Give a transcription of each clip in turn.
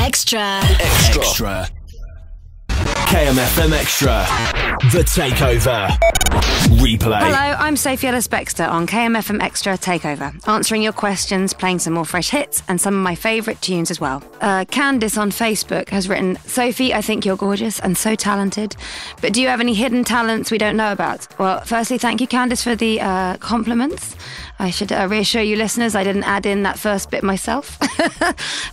Extra. KMFM Extra. The Takeover. Replay. Hello, I'm Sophie Ellis Bextor on KMFM Extra Takeover, answering your questions, playing some more fresh hits and some of my favourite tunes as well. Candice on Facebook has written, Sophie, I think you're gorgeous and so talented, but do you have any hidden talents we don't know about? Well, firstly, thank you, Candice, for the compliments. I should reassure you listeners, I didn't add in that first bit myself.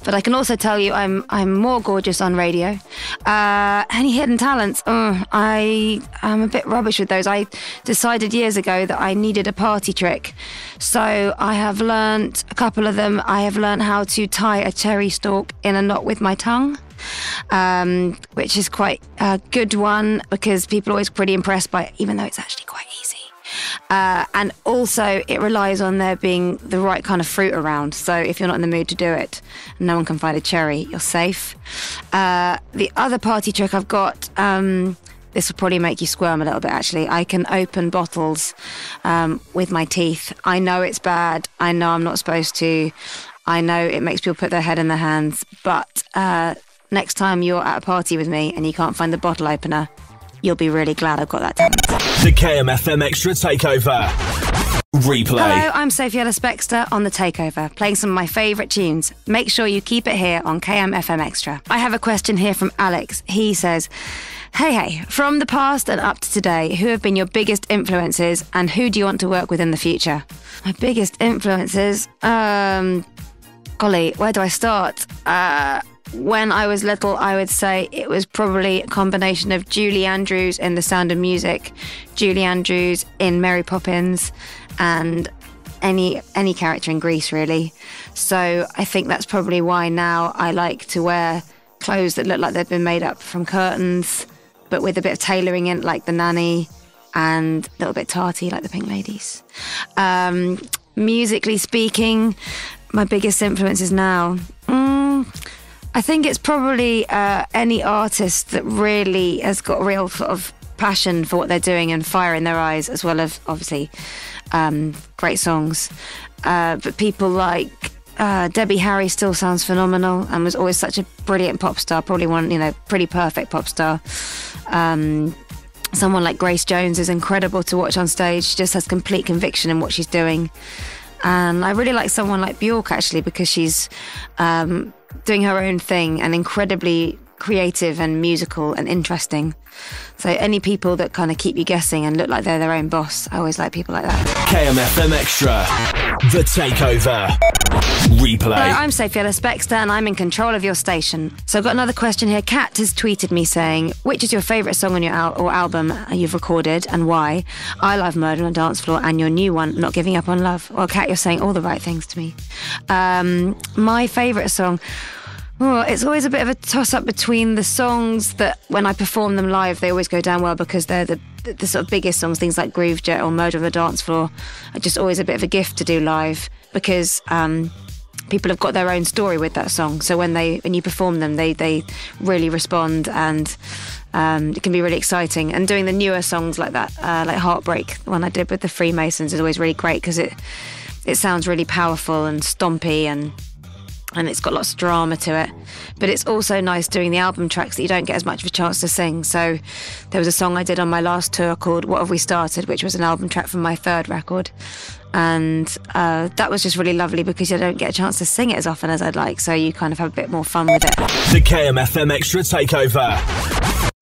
But I can also tell you I'm more gorgeous on radio. Any hidden talents? I'm a bit rubbish with those. I decided years ago that I needed a party trick. So I have learnt a couple of them. I have learnt how to tie a cherry stalk in a knot with my tongue. Which is quite a good one because people are always pretty impressed by it, even though it's actually quite easy. And also it relies on there being the right kind of fruit around. So if you're not in the mood to do it, no one can find a cherry, you're safe. The other party trick I've got, this will probably make you squirm a little bit actually. I can open bottles with my teeth. I know it's bad. I know I'm not supposed to. I know it makes people put their head in their hands. But next time you're at a party with me and you can't find the bottle opener, you'll be really glad I've got that talent. The KMFM Extra Takeover. Replay. Hello, I'm Sophie Ellis Bextor on The Takeover, playing some of my favourite tunes. Make sure you keep it here on KMFM Extra. I have a question here from Alex. He says, Hey, from the past and up to today, who have been your biggest influences and who do you want to work with in the future? My biggest influences? Golly, where do I start? When I was little, I would say it was probably a combination of Julie Andrews in The Sound of Music, Julie Andrews in Mary Poppins, and any character in Grease, really. So I think that's probably why now I like to wear clothes that look like they've been made up from curtains, but with a bit of tailoring in, like the nanny, and a little bit tarty, like the Pink Ladies. Musically speaking, my biggest influences now... I think it's probably any artist that really has got a real sort of passion for what they're doing and fire in their eyes, as well as obviously great songs. But people like Debbie Harry still sounds phenomenal and was always such a brilliant pop star, probably one, pretty perfect pop star. Someone like Grace Jones is incredible to watch on stage. She just has complete conviction in what she's doing. And I really like someone like Bjork, actually, because she's doing her own thing and incredibly creative and musical and interesting. So any people that kind of keep you guessing and look like they're their own boss, I always like people like that. KMFM Extra. The Takeover. Replay. Hello, I'm Sophie Ellis Bextor and I'm in control of your station. So I've got another question here. Kat has tweeted me saying, which is your favourite song on your album you've recorded and why? I Love Murder on the Dance Floor and your new one, Not Giving Up on Love. Well, Kat, you're saying all the right things to me. My favourite song... Oh, it's always a bit of a toss-up between the songs that, when I perform them live, they always go down well because they're the sort of biggest songs, things like Groove Jet or Murder on the Dance Floor are just always a bit of a gift to do live because people have got their own story with that song. So when you perform them, they really respond and it can be really exciting. And doing the newer songs like that, like Heartbreak, the one I did with the Freemasons, is always really great because it sounds really powerful and stompy and it's got lots of drama to it. But it's also nice doing the album tracks that you don't get as much of a chance to sing. So there was a song I did on my last tour called What Have We Started, which was an album track from my third record. And that was just really lovely because you don't get a chance to sing it as often as I'd like. So you kind of have a bit more fun with it. The KMFM Extra Takeover.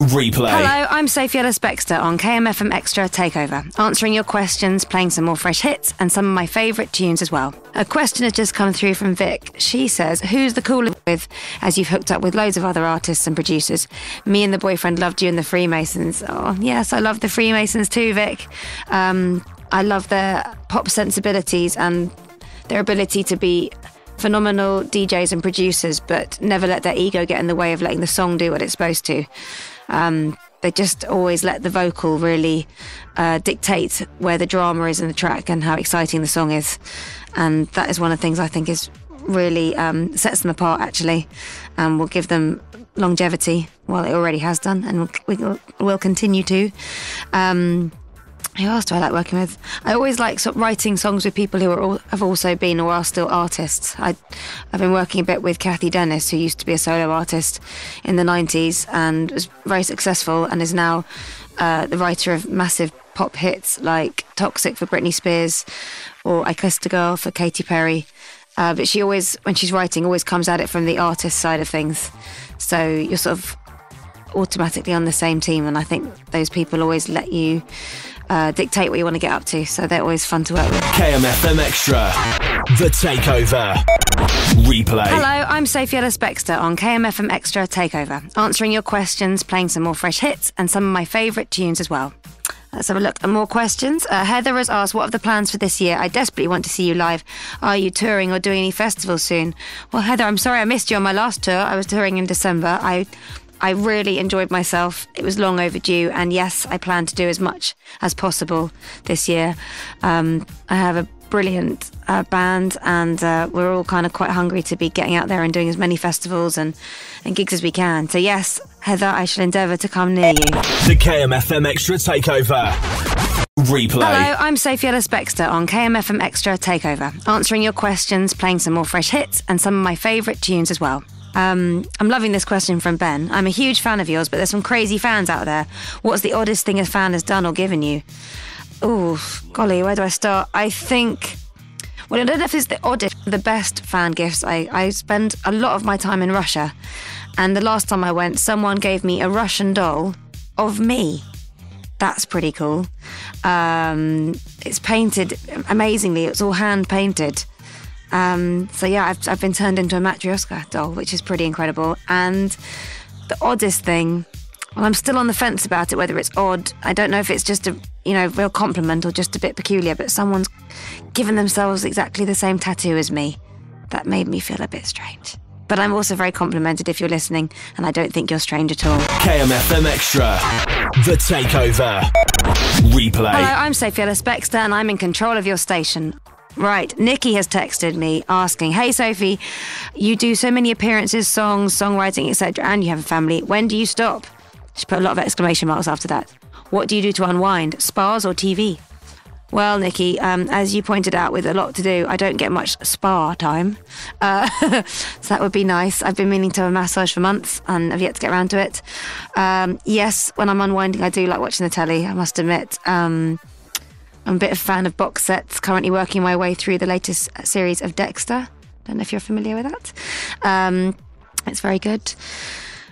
Replay. Hello, I'm Sophie Ellis Bextor on KMFM Extra Takeover, answering your questions, playing some more fresh hits and some of my favourite tunes as well. A question has just come through from Vic. She says, who's the coolest with, as you've hooked up with loads of other artists and producers? Me and the boyfriend loved you and the Freemasons. Oh, yes, I love the Freemasons too, Vic. I love their pop sensibilities and their ability to be phenomenal DJs and producers, but never let their ego get in the way of letting the song do what it's supposed to. They just always let the vocal really dictate where the drama is in the track and how exciting the song is. And that is one of the things I think is really sets them apart, actually, and will give them longevity. Well, it already has done and will continue to. Who else do I like working with? I always like writing songs with people who have also been or are still artists. I've been working a bit with Kathy Dennis, who used to be a solo artist in the 90s and was very successful and is now the writer of massive pop hits like Toxic for Britney Spears or I Kissed a Girl for Katy Perry. But she always, when she's writing, always comes at it from the artist side of things. So you're sort of automatically on the same team, and I think those people always let you dictate what you want to get up to, so they're always fun to work with. KMFM Extra, The Takeover, Replay. Hello, I'm Sophie Ellis Bextor on KMFM Extra Takeover, answering your questions, playing some more fresh hits and some of my favourite tunes as well. Let's have a look at more questions. Heather has asked, what are the plans for this year? I desperately want to see you live. Are you touring or doing any festivals soon? Well, Heather, I'm sorry I missed you on my last tour. I was touring in December. I really enjoyed myself. It was long overdue, and yes, I plan to do as much as possible this year. I have a brilliant band, and we're all kind of quite hungry to be getting out there and doing as many festivals and gigs as we can. So yes, Heather, I shall endeavour to come near you. The KMFM Extra Takeover, Replay. Hello, I'm Sophie Ellis Bextor on KMFM Extra Takeover, answering your questions, playing some more fresh hits and some of my favourite tunes as well. I'm loving this question from Ben. I'm a huge fan of yours, but there's some crazy fans out there. What's the oddest thing a fan has done or given you? Oh, golly, where do I start? I think, well, I don't know if it's the oddest, the best fan gifts. I spend a lot of my time in Russia, and the last time I went, someone gave me a Russian doll of me. That's pretty cool. It's painted amazingly. It's all hand painted. So yeah, I've been turned into a Matryoshka doll, which is pretty incredible. And the oddest thing, well, I'm still on the fence about it, whether it's odd. I don't know if it's just a, real compliment or just a bit peculiar, but someone's given themselves exactly the same tattoo as me. That made me feel a bit strange. But I'm also very complimented if you're listening, and I don't think you're strange at all. KMFM Extra, The Takeover, Replay. Hello, I'm Sophie Ellis Bextor, and I'm in control of your station. Right, Nikki has texted me asking, hey Sophie, you do so many appearances, songs, songwriting, etc., and you have a family. When do you stop? She put a lot of exclamation marks after that. What do you do to unwind, spas or TV? Well, Nikki, as you pointed out, with a lot to do, I don't get much spa time. So that would be nice. I've been meaning to have a massage for months and have yet to get around to it. Yes, when I'm unwinding, I do like watching the telly, I must admit. I'm a bit of a fan of box sets, currently working my way through the latest series of Dexter. Don't know if you're familiar with that. It's very good.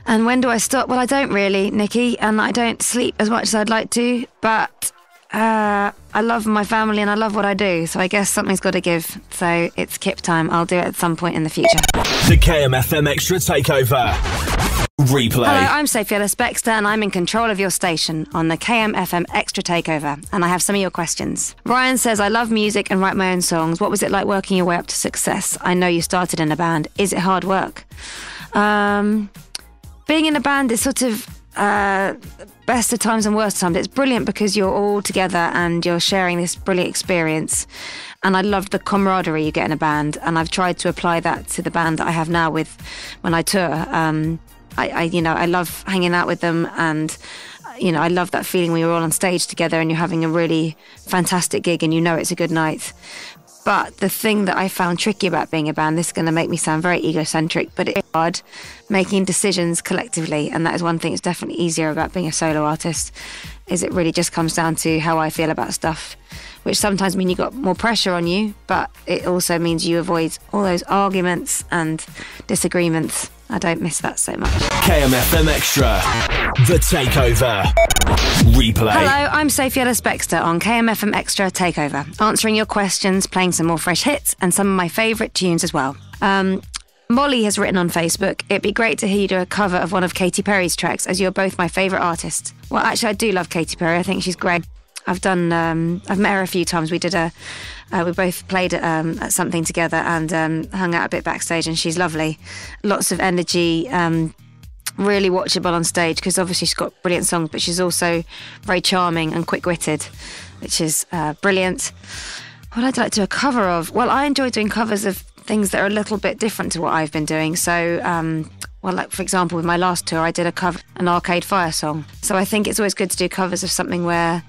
And when do I stop? Well, I don't really, Nikki, and I don't sleep as much as I'd like to, but I love my family and I love what I do, so I guess something's got to give. So it's kip time. I'll do it at some point in the future. The KMFM Extra Takeover, Replay. Hello, I'm Sophie Ellis Bextor, and I'm in control of your station on the KMFM Extra Takeover, and I have some of your questions. Ryan says, I love music and write my own songs. What was it like working your way up to success? I know you started in a band. Is it hard work? Being in a band is sort of best of times and worst of times. It's brilliant because you're all together and you're sharing this brilliant experience. And I love the camaraderie you get in a band, and I've tried to apply that to the band that I have now with when I tour. I love hanging out with them, and I love that feeling when you're all on stage together and you're having a really fantastic gig and it's a good night. But the thing that I found tricky about being a band, this is going to make me sound very egocentric, but it's hard making decisions collectively, and that is one thing that's definitely easier about being a solo artist, is it really just comes down to how I feel about stuff, which sometimes mean you got more pressure on you, but it also means you avoid all those arguments and disagreements. I don't miss that so much. KMFM Extra, The Takeover, Replay. Hello, I'm Sophie Ellis Bextor on KMFM Extra Takeover, answering your questions, playing some more fresh hits and some of my favourite tunes as well. Molly has written on Facebook, it'd be great to hear you do a cover of one of Katy Perry's tracks, as you're both my favourite artists. Well, actually, I do love Katy Perry. I think she's great. I've met her a few times. We both played at something together and hung out a bit backstage, and she's lovely. Lots of energy, really watchable on stage, because obviously she's got brilliant songs, but she's also very charming and quick-witted, which is brilliant. What I'd like to do a cover of? Well, I enjoy doing covers of things that are a little bit different to what I've been doing. So, like for example, with my last tour, I did an Arcade Fire song. So I think it's always good to do covers of something where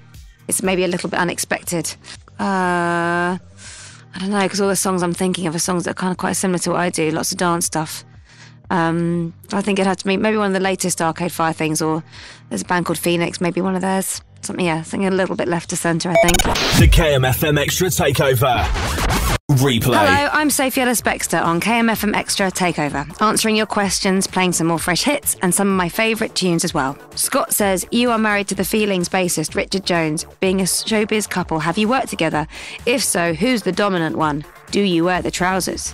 it's maybe a little bit unexpected. I don't know, because all the songs I'm thinking of are songs that are kind of quite similar to what I do, lots of dance stuff. I think it'd have to be maybe one of the latest Arcade Fire things, or there's a band called Phoenix, maybe one of theirs. Something a little bit left to centre, I think. The KMFM Extra Takeover. Replay. Hello, I'm Sophie Ellis Bextor on KMFM Extra Takeover, answering your questions, playing some more fresh hits, and some of my favourite tunes as well. Scott says, you are married to the Feelings bassist Richard Jones. Being a showbiz couple, have you worked together? If so, who's the dominant one? Do you wear the trousers?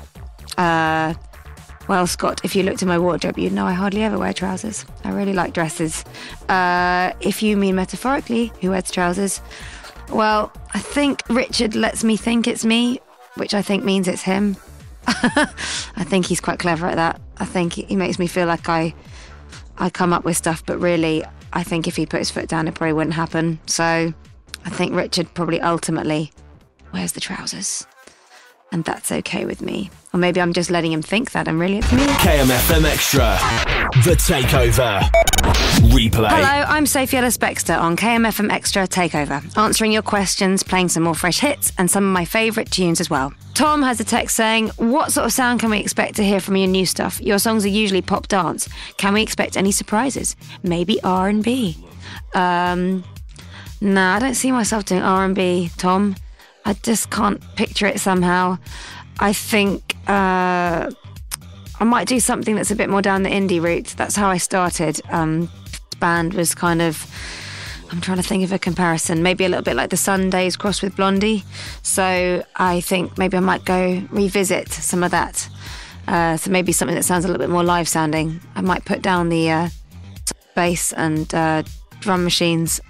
Well, Scott, if you looked in my wardrobe, you'd know I hardly ever wear trousers. I really like dresses. If you mean metaphorically, who wears trousers? Well, I think Richard lets me think it's me, which I think means it's him. I think he's quite clever at that. I think he makes me feel like I come up with stuff, but really, I think if he put his foot down, it probably wouldn't happen. So I think Richard probably ultimately wears the trousers. And that's okay with me. Or maybe I'm just letting him think that, and really it's me. KMFM Extra. The Takeover. Replay. Hello, I'm Sophie Ellis Bextor on KMFM Extra Takeover, answering your questions, playing some more fresh hits, and some of my favourite tunes as well. Tom has a text saying, what sort of sound can we expect to hear from your new stuff? Your songs are usually pop dance. Can we expect any surprises? Maybe R&B? Nah, I don't see myself doing R&B, Tom. I just can't picture it somehow. I think I might do something that's a bit more down the indie route. That's how I started. Band was kind of, I'm trying to think of a comparison, maybe a little bit like the Sundays crossed with Blondie. So I think maybe I might go revisit some of that. So maybe something that sounds a little bit more live sounding. I might put down the bass and drum machines,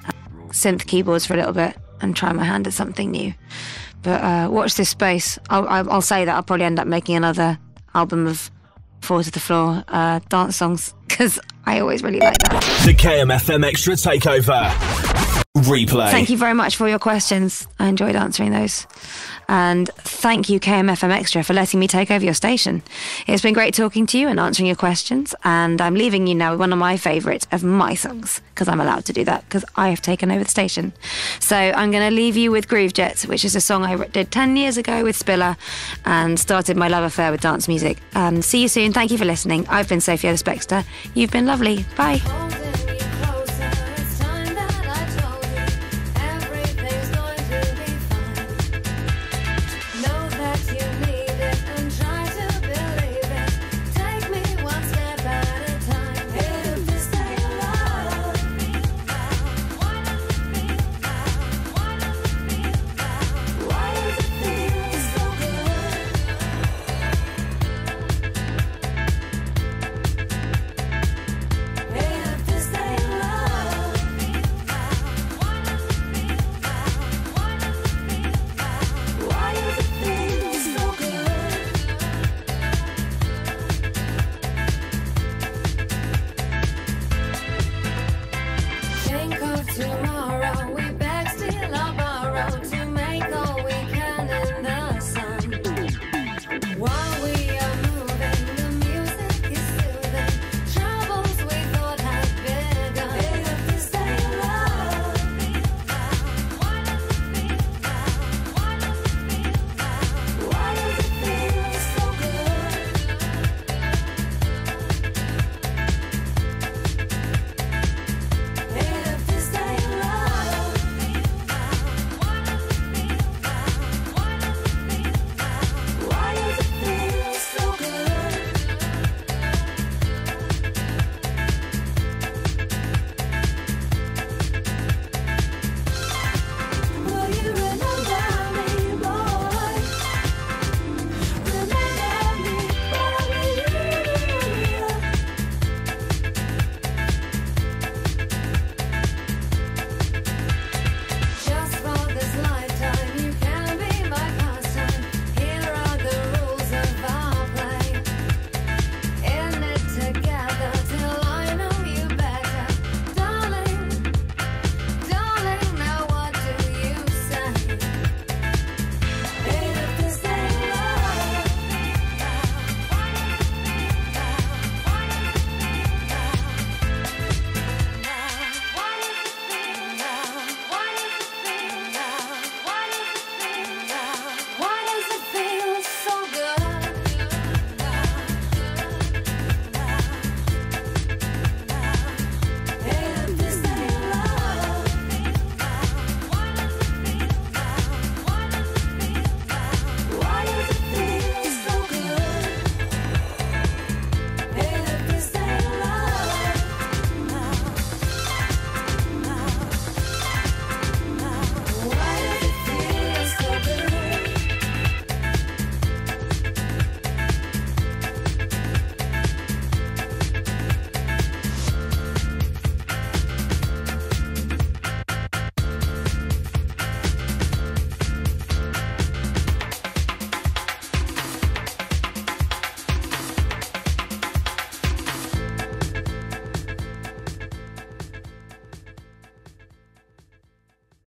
synth keyboards for a little bit, and try my hand at something new. But watch this space. I'll say that I'll probably end up making another album of Four to the Floor dance songs, because I always really like that. The KMFM Extra Takeover. Replay. Thank you very much for your questions. I enjoyed answering those. And thank you, KMFM Extra, for letting me take over your station. It's been great talking to you and answering your questions. And I'm leaving you now with one of my favourite of my songs, because I'm allowed to do that, because I have taken over the station. So I'm going to leave you with Groove Jets, which is a song I did 10 years ago with Spiller and started my love affair with dance music. See you soon. Thank you for listening. I've been Sophie Ellis Bextor. You've been lovely. Bye.